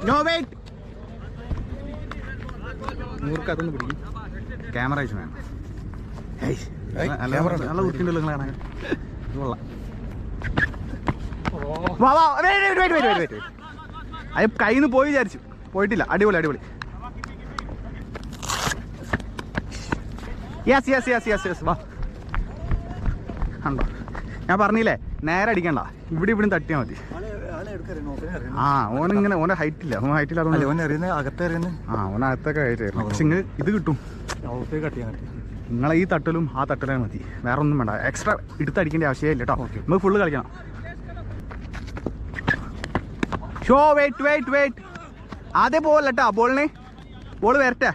No wait. മൂർക്കത്തൊന്ന് പിടിക്കും. Camera അയച്ചു വേണം. നല്ല വൃത്തിയുണ്ടല്ലോ നിങ്ങൾ കാണാൻ. കൊള്ളാം. വാ വാ. അത് കയ്യിൽ നിന്ന് പോയി വിചാരിച്ചു. പോയിട്ടില്ല. അടിപൊളി അടിപൊളി. Yes yes yes yes yes. വാ കണ്ടോ, ഞാൻ പറഞ്ഞില്ലേ നേരെ അടിക്കണ്ട, ഇവിടെ ഇവിടെ തട്ടിയാൽ മതി. ആ ഓനിങ്ങനെ ഓനെ ഹൈറ്റ് ഇല്ല, ഓൻ ഹൈറ്റ് ഇല്ലാതെ ഓനകത്തൊക്കെ ആയിട്ടായിരുന്നു. പക്ഷെ ഇങ്ങനെ ഇത് കിട്ടും. നിങ്ങളെ ഈ തട്ടലും ആ തട്ടലും മതി, വേറെ ഒന്നും വേണ്ട. എക്സ്ട്രാ എടുത്തടിക്കേണ്ട ആവശ്യമില്ല കേട്ടോ. നമുക്ക് ഫുള്ള് കളിക്കണം. ഷോ വെയിറ്റ് വെയിറ്റ് വെയിറ്റ്. അതേ ബോൾ കേട്ടോ, ബോളിന് ബോൾ വരട്ടെ.